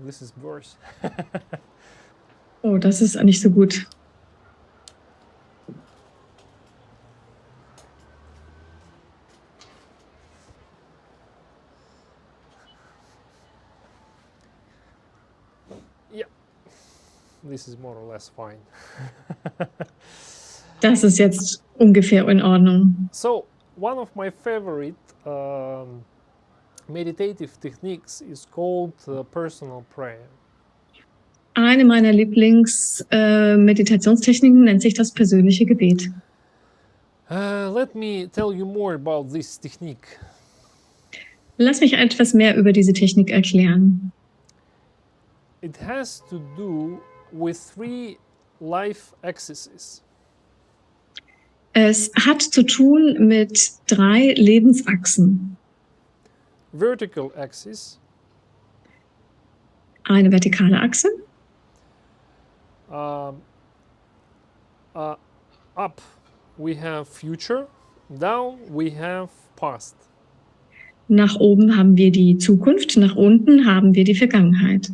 This is worse. Oh, das ist nicht so gut. Yeah, this is more or less fine. Das ist jetzt ungefähr in Ordnung. So, one of my favorite meditative techniques is called personal prayer. Eine meiner Lieblings-Meditationstechniken nennt sich das persönliche Gebet. Let me tell you more about this technique. Lass mich etwas mehr über diese Technik erklären. It has to do with 3 life axes. Es hat zu tun mit 3 Lebensachsen. Vertical axis, Eine vertikale Achse. up we have future, down we have past. Nach oben haben wir die Zukunft, nach unten haben wir die Vergangenheit.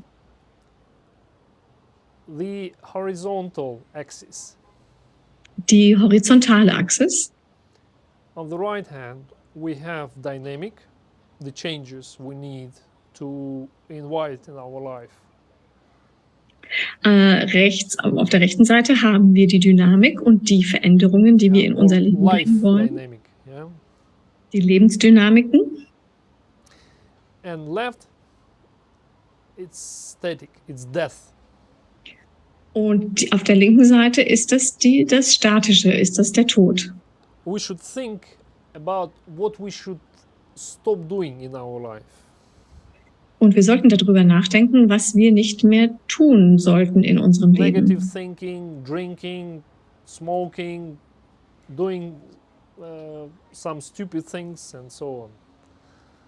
The horizontal axis. Die horizontale Achse. On the right hand, we have dynamic, the changes we need to invite in our life. Rechts, auf der rechten Seite haben wir die Dynamik und die Veränderungen, die wir in unser Leben bringen wollen. Dynamic, yeah. Die Lebensdynamiken. And left, it's static, it's death. Und auf der linken Seite ist das das Statische, ist das der Tod. We should think about what we should stop doing in our life. Und wir sollten darüber nachdenken, was wir nicht mehr tun sollten in unserem Negative Leben. thinking, drinking, smoking, doing some stupid things and so on.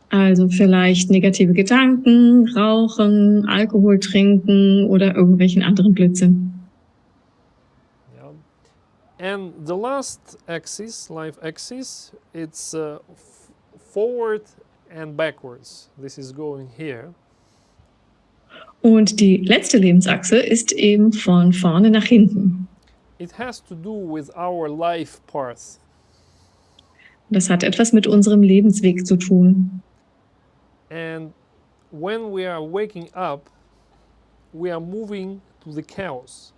Also vielleicht negative Gedanken, Rauchen, Alkohol trinken oder irgendwelchen anderen Blödsinn. Yeah. And the last axis, life axis, it's forward and backwards. This is going here. Und die letzte Lebensachse ist eben von vorne nach hinten. It has to do with our life path. Das hat etwas mit unserem Lebensweg zu tun. And when we are waking up, we are moving to the chaos.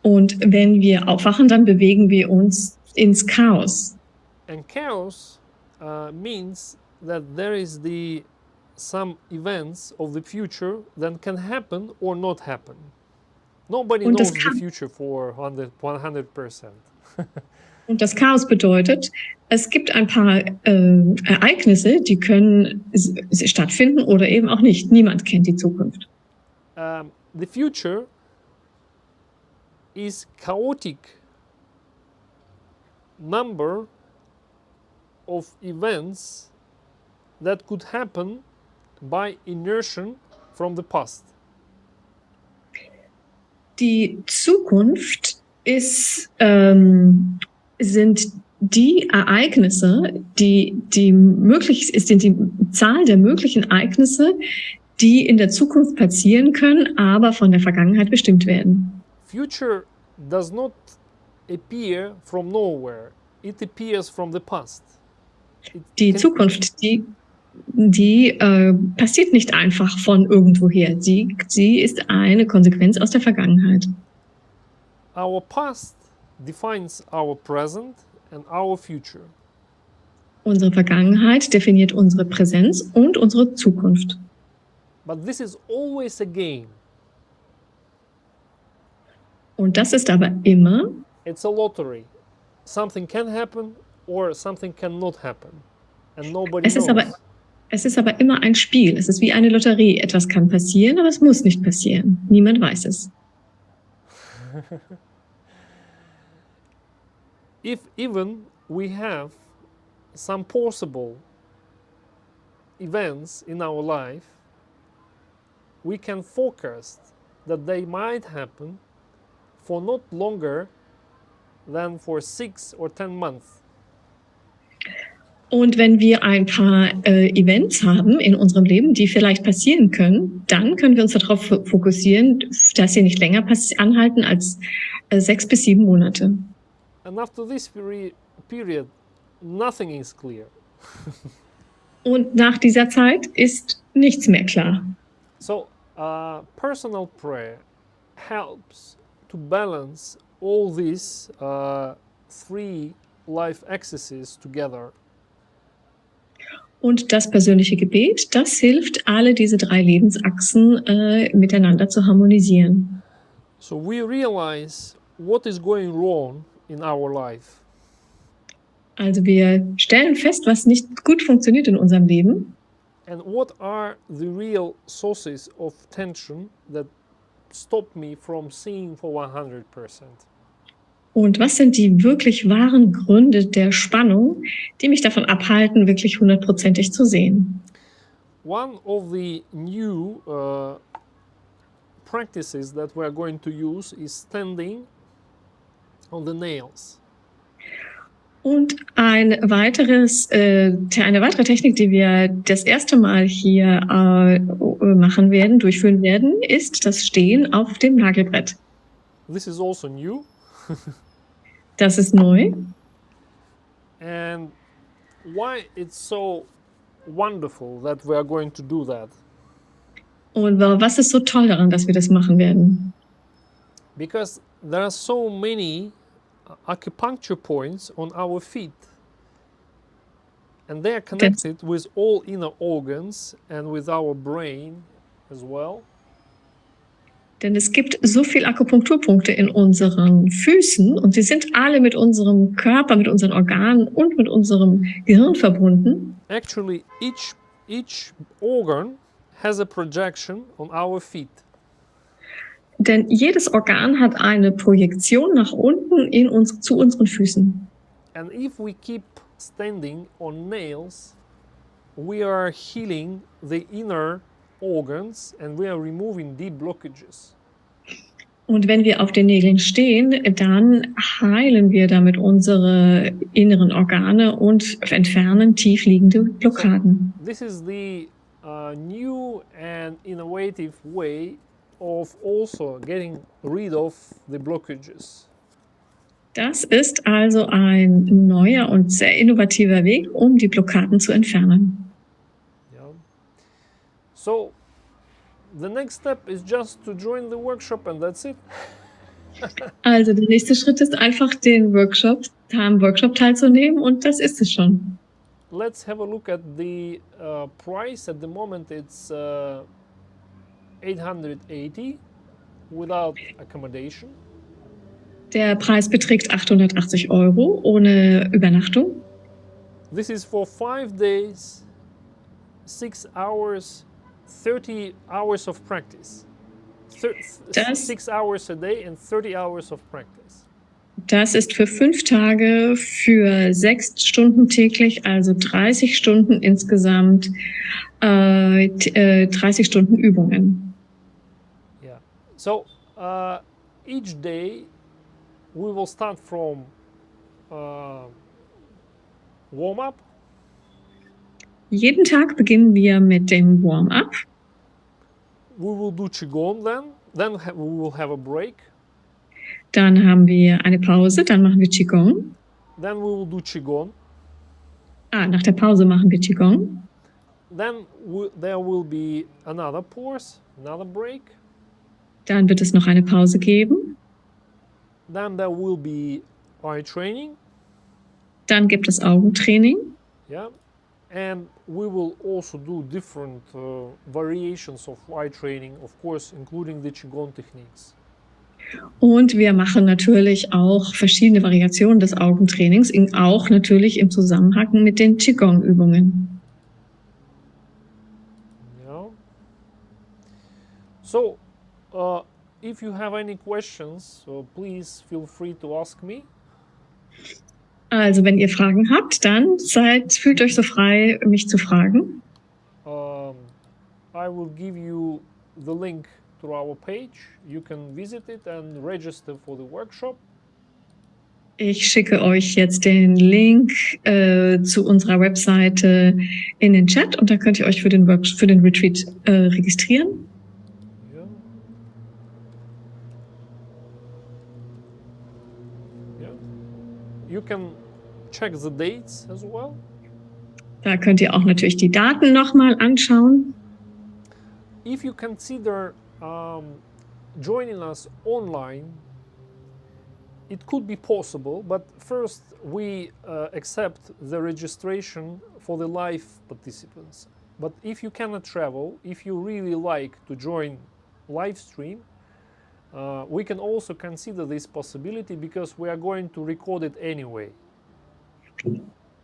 Und wenn wir aufwachen, dann bewegen wir uns ins Chaos. And chaos means that there is some events of the future that can happen or not happen. Nobody Und knows das the future for 100%. Und das Chaos bedeutet, es gibt ein paar Ereignisse, die können stattfinden oder eben auch nicht. Niemand kennt die Zukunft. The future is chaotic number of events that could happen by inertia from the past. Die Zukunft sind die Ereignisse, die möglich sind, die Zahl der möglichen Ereignisse, die in der Zukunft passieren können, aber von der Vergangenheit bestimmt werden. Future does not appear from nowhere. It appears from the past. Die Zukunft, die passiert nicht einfach von irgendwoher. Sie ist eine Konsequenz aus der Vergangenheit. Our past defines our present and our future. Unsere Vergangenheit definiert unsere Präsenz und unsere Zukunft. But this is always a game. Und das ist aber immer It's a lottery. Something can happen or something cannot happen. And nobody knows. Es ist aber immer ein Spiel. Es ist wie eine Lotterie. Etwas kann passieren, aber es muss nicht passieren. Niemand weiß es. If even we have some possible events in our life, we can forecast that they might happen for not longer than for 6 or 10 months. Und wenn wir ein paar Events haben in unserem Leben, die vielleicht passieren können, dann können wir uns darauf fokussieren, dass sie nicht länger anhalten als 6 bis 7 Monate. And after this period, nothing is clear. Und nach dieser Zeit ist nichts mehr klar. So, personal prayer helps to balance all these 3 life axes together. Und das persönliche Gebet, das hilft, alle diese 3 Lebensachsen miteinander zu harmonisieren. So we realize what is going wrong in our life. Also wir stellen fest, was nicht gut funktioniert in unserem Leben. And what are the real sources of tension that stop me from seeing for 100%? Und was sind die wirklich wahren Gründe der Spannung, die mich davon abhalten, wirklich 100%ig zu sehen? One of the new practices that we are going to use is standing on the nails. Und eine weitere Technik, die wir das erste Mal hier durchführen werden, ist das Stehen auf dem Nagelbrett. This is also new. Das ist neu. And why it's so wonderful that we are going to do that? Und was ist so toll daran, dass wir das machen werden? Because there are so many acupuncture points on our feet, and they are connected with all inner organs and with our brain as well. Denn es gibt so viele Akupunkturpunkte in unseren Füßen und sie sind alle mit unserem Körper, mit unseren Organen und mit unserem Gehirn verbunden. Actually, each organ has a projection on our feet. Denn jedes Organ hat eine Projektion nach unten zu unseren Füßen. And if we keep standing on nails, we are healing the inner organs and we are removing deep blockages. Und wenn wir auf den Nägeln stehen, dann heilen wir damit unsere inneren Organe und entfernen tiefliegende Blockaden. So, this is the new and innovative way of also getting rid of the blockages. Das ist also ein neuer und sehr innovativer Weg, um die Blockaden zu entfernen. Yeah. So, the next step is just to join the workshop and that's it. Also der nächste Schritt ist einfach am Workshop teilzunehmen und das ist es schon. Let's have a look at the price. At the moment it's 880 without accommodation. Der Preis beträgt 880 € ohne Übernachtung. This is for 5 days, 6 hours, 30 hours of practice. 6 hours a day and 30 hours of practice. Das ist für 5 Tage, für 6 Stunden täglich, also 30 Stunden insgesamt, 30 Stunden Übungen. Yeah. So each day we will start from warm-up. Jeden Tag beginnen wir mit dem Warm-up. We will do Qigong then we will have a break. Dann haben wir eine Pause, dann machen wir Qigong. Then we will do Qigong. Nach der Pause machen wir Qigong. Then there will be another pause, another break. Dann wird es noch eine Pause geben. Then there will be eye training. Dann gibt es Augentraining. Yeah. And we will also do different variations of eye training, of course, including the Qigong techniques. Und wir machen natürlich auch verschiedene Variationen des Augentrainings, auch natürlich im Zusammenhang mit den Qigong-Übungen. Yeah. So, if you have any questions, please feel free to ask me. Also, wenn ihr Fragen habt, dann fühlt euch so frei, mich zu fragen. I will give you the link to our page. You can visit it and register for the workshop. Ich schicke euch jetzt den Link zu unserer Webseite in den Chat und da könnt ihr euch für den Retreat registrieren. Yeah. Yeah. You can check the dates as well. Da könnt ihr auch natürlich die Daten nochmal anschauen. If you consider joining us online, it could be possible, but first we accept the registration for the live participants. But if you cannot travel, if you really like to join live stream, we can also consider this possibility because we are going to record it anyway.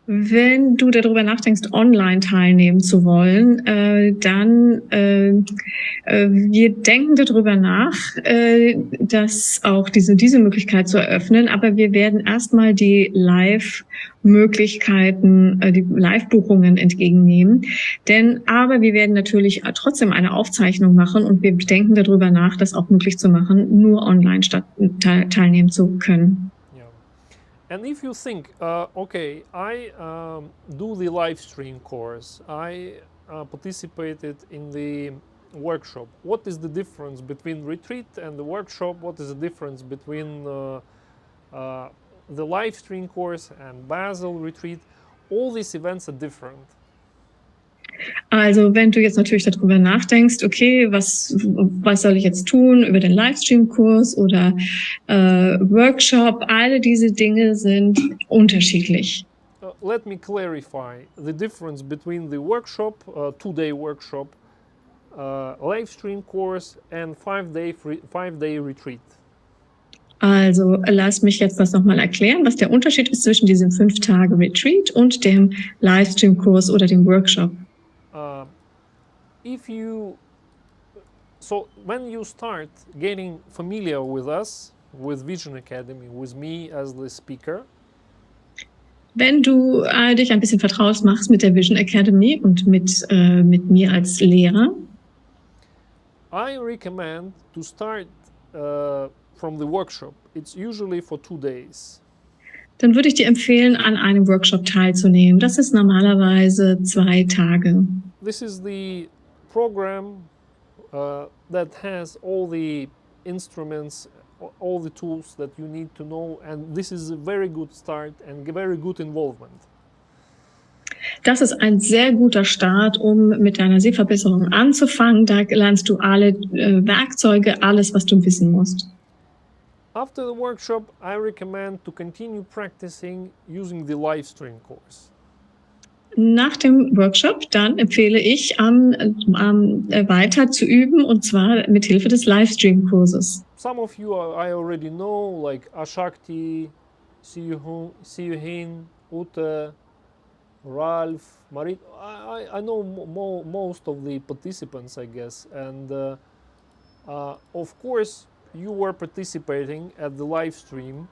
Wenn du darüber nachdenkst, online teilnehmen zu wollen, dann wir denken darüber nach, dass auch diese Möglichkeit zu eröffnen, aber wir werden erstmal die Live-Möglichkeiten, die Live-Buchungen entgegennehmen. Aber wir werden natürlich trotzdem eine Aufzeichnung machen und wir denken darüber nach, das auch möglich zu machen, nur online teilnehmen zu können. And if you think, okay, I do the live stream course, I participated in the workshop. What is the difference between retreat and the workshop? What is the difference between the live stream course and Basel retreat? All these events are different. Also wenn du jetzt natürlich darüber nachdenkst, okay, was soll ich jetzt tun über den Livestream-Kurs oder Workshop, alle diese Dinge sind unterschiedlich. Let me clarify the difference between the workshop, 2-day workshop, Livestream course and 5-day retreat. Also lass mich jetzt das nochmal erklären, was der Unterschied ist zwischen diesem 5-Tage-Retreat und dem Livestream-Kurs oder dem Workshop. When you start getting familiar with us, with Vision Academy, with me as the speaker, wenn du dich ein bisschen vertraut machst mit der Vision Academy und mit mir als Lehrer, I recommend to start from the workshop. It's usually for 2 days. Dann würde ich dir empfehlen, an einem Workshop teilzunehmen. Das ist normalerweise 2 Tage. This is the program that has all the instruments, all the tools that you need to know, and this is a very good start and very good involvement. Das ist ein sehr guter Start, um mit deiner Sehverbesserung anzufangen. Da lernst du alle Werkzeuge, alles, was du wissen musst. After the workshop, I recommend to continue practicing using the live stream course. Nach dem Workshop dann empfehle ich, weiter zu üben, und zwar mit Hilfe des Livestream-Kurses. Some of you I already know, like Ashakti, Siyuhin, Ute, Ralph, Marit. I know most of the participants, I guess, and of course you were participating at the live stream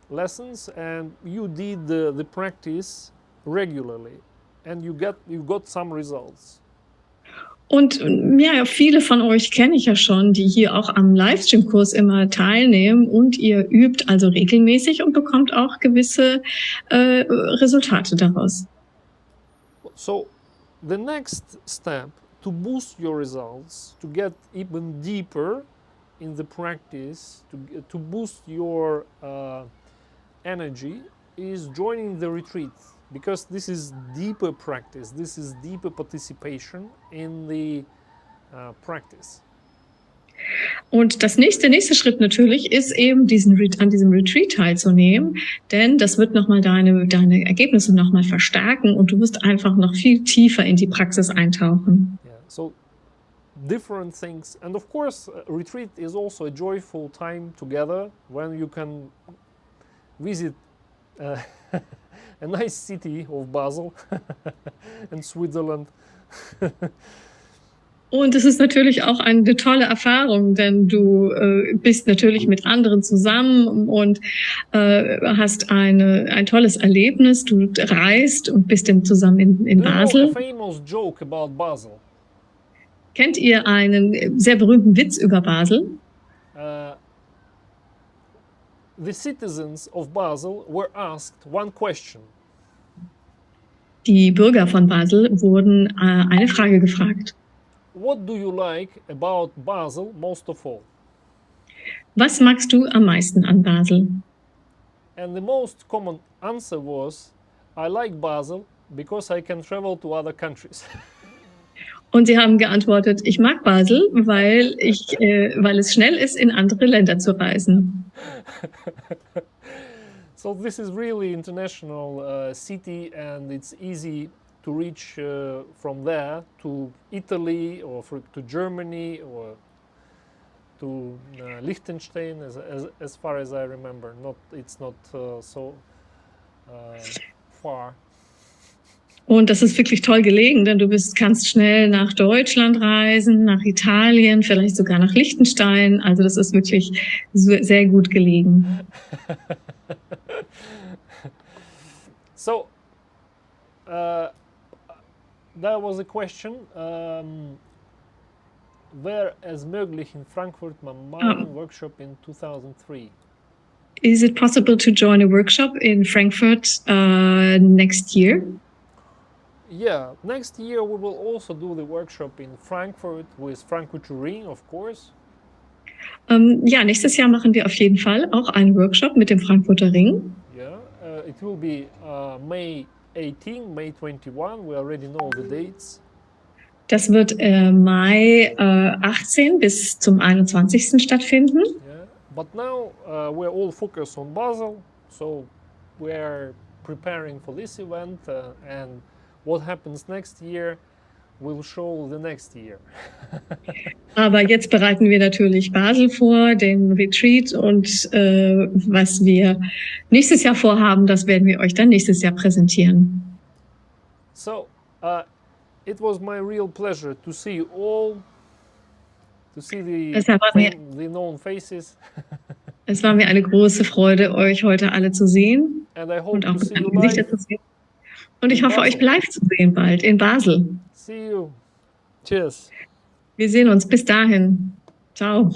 lessons, and you did the practice regularly, and you got some results. Und ja, viele von euch kenne ich ja schon, die hier auch am Livestream-Kurs immer teilnehmen, und ihr übt also regelmäßig und bekommt auch gewisse Resultate daraus. So the next step to boost your results, to get even deeper in the practice, to boost your energy, is joining the retreat, because this is deeper practice, this is deeper participation in the practice. Und der nächste Schritt natürlich ist eben an diesem Retreat teilzunehmen, denn das wird nochmal deine Ergebnisse nochmal verstärken und du wirst einfach noch viel tiefer in die Praxis eintauchen. Yeah, so different things, and of course retreat is also a joyful time together when you can visit a nice city of Basel and Switzerland. Und es ist natürlich auch eine tolle Erfahrung, denn du bist natürlich mit anderen zusammen und hast ein tolles Erlebnis. Du reist und bist dann zusammen in Do you know a Basel. famous joke about Basel? Kennt ihr einen sehr berühmten Witz über Basel? The citizens of Basel were asked one question. Die Bürger von Basel wurden eine Frage gefragt. What do you like about Basel most of all? Was magst du am meisten an Basel? And the most common answer was, I like Basel because I can travel to other countries. Und sie haben geantwortet, ich mag Basel, weil es schnell ist, in andere Länder zu reisen. So this is really international city, and it's easy to reach from there to Italy or to Germany or to Liechtenstein, as far as I remember. It's not so far. Und das ist wirklich toll gelegen, denn kannst schnell nach Deutschland reisen, nach Italien, vielleicht sogar nach Liechtenstein. Also das ist wirklich sehr gut gelegen. So, there was a question. Wäre es möglich in Frankfurt mal einen Workshop in 2003? Is it possible to join a workshop in Frankfurt next year? Yeah, next year we will also do the workshop in Frankfurt with Frankfurter Ring, of course. Ja, nächstes Jahr machen wir auf jeden Fall auch einen Workshop mit dem Frankfurter Ring. Yeah, it will be May 18, May 21. We already know the dates. Das wird Mai 18 bis zum 21. stattfinden. Yeah, but now we're all focused on Basel, so we're preparing for this event, and what happens next year will show the next year. Aber jetzt bereiten wir natürlich Basel vor, den Retreat, und was wir nächstes Jahr vorhaben, das werden wir euch dann nächstes Jahr präsentieren. So, it was my real pleasure to see you all, to see the known faces. Es war mir eine große Freude, euch heute alle zu sehen And I hope und auch to see you Gesichter live. zu sehen. Und ich hoffe, euch live zu sehen bald in Basel. See you. Cheers. Wir sehen uns. Bis dahin. Ciao.